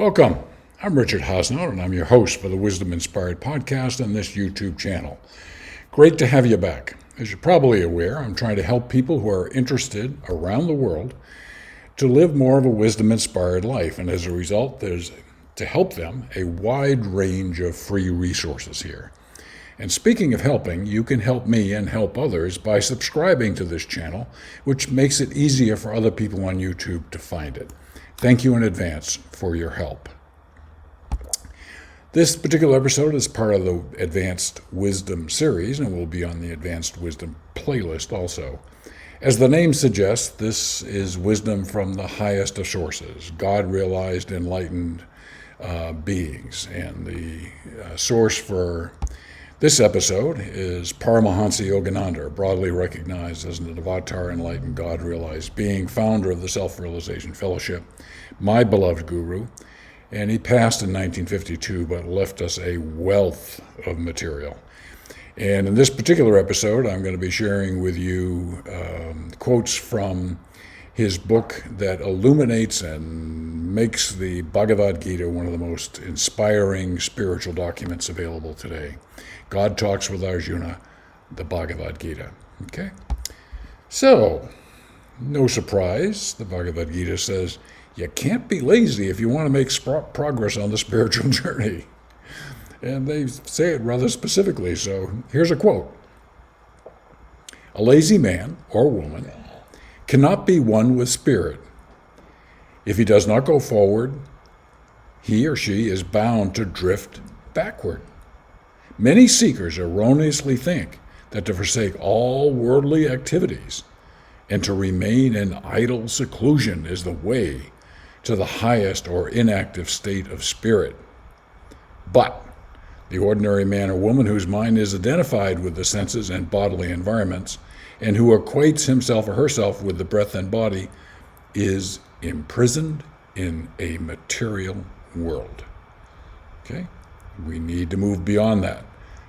Welcome. I'm Richard Hosnell, and I'm your host for the Wisdom Inspired podcast and this YouTube channel. Great to have you back. As you're probably aware, I'm trying to help people who are interested around the world to live more of a wisdom-inspired life, and as a result, there's, to help them, a wide range of free resources here. And speaking of helping, you can help me and help others by subscribing to this channel, which makes it easier for other people on YouTube to find it. Thank you in advance for your help. This particular episode is part of the Advanced Wisdom series and will be on the Advanced Wisdom playlist also. As the name suggests, this is wisdom from the highest of sources, God-realized, enlightened beings. And the source for this episode is Paramahansa Yogananda, broadly recognized as an avatar, enlightened, God-realized being, founder of the Self-Realization Fellowship, my beloved guru, and he passed in 1952, but left us a wealth of material. And in this particular episode, I'm going to be sharing with you quotes from his book that illuminates and makes the Bhagavad Gita one of the most inspiring spiritual documents available today. God Talks with Arjuna, the Bhagavad Gita. Okay? So, no surprise, the Bhagavad Gita says, you can't be lazy if you want to make progress on the spiritual journey. And they say it rather specifically, so here's a quote. A lazy man or woman cannot be one with spirit. If he does not go forward, he or she is bound to drift backward. Many seekers erroneously think that to forsake all worldly activities and to remain in idle seclusion is the way to the highest or inactive state of spirit. But the ordinary man or woman whose mind is identified with the senses and bodily environments, and who equates himself or herself with the breath and body, is imprisoned in a material world. Okay? We need to move beyond that,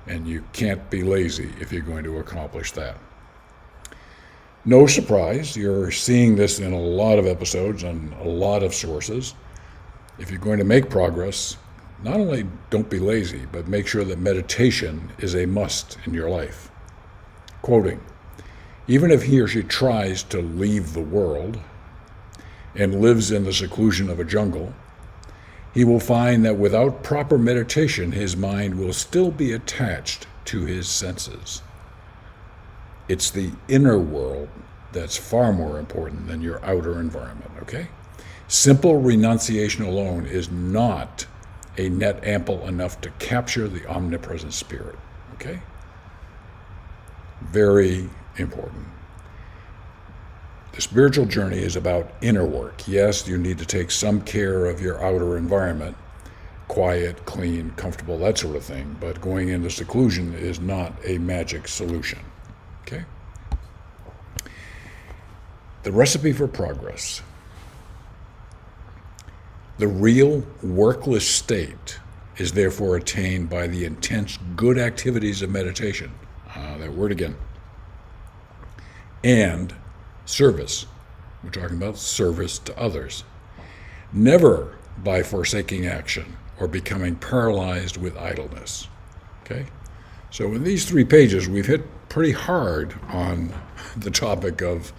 and you can't be lazy if you're going to accomplish that. No surprise, you're seeing this in a lot of episodes and a lot of sources. If you're going to make progress, not only don't be lazy, but make sure that meditation is a must in your life. Quoting, even if he or she tries to leave the world and lives in the seclusion of a jungle, he will find that without proper meditation, his mind will still be attached to his senses. It's the inner world that's far more important than your outer environment, okay? Simple renunciation alone is not a net ample enough to capture the omnipresent spirit, okay? Very important. The spiritual journey is about inner work. Yes, you need to take some care of your outer environment, quiet, clean, comfortable, that sort of thing, but going into seclusion is not a magic solution, okay? The recipe for progress. The real workless state is therefore attained by the intense good activities of meditation, that word again, and service. We're talking about service to others. Never by forsaking action or becoming paralyzed with idleness. Okay? So in these 3 pages, we've hit pretty hard on the topic of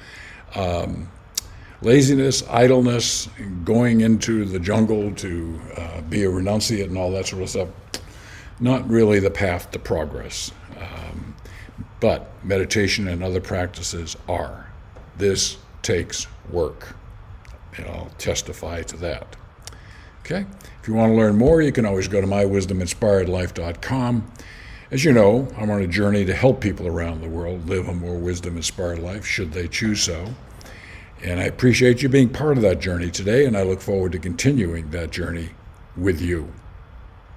laziness, idleness, going into the jungle to be a renunciate and all that sort of stuff. Not really the path to progress. But meditation and other practices are. This takes work, and I'll testify to that. Okay? If you want to learn more, you can always go to mywisdominspiredlife.com. As you know, I'm on a journey to help people around the world live a more wisdom-inspired life, should they choose so. And I appreciate you being part of that journey today, and I look forward to continuing that journey with you.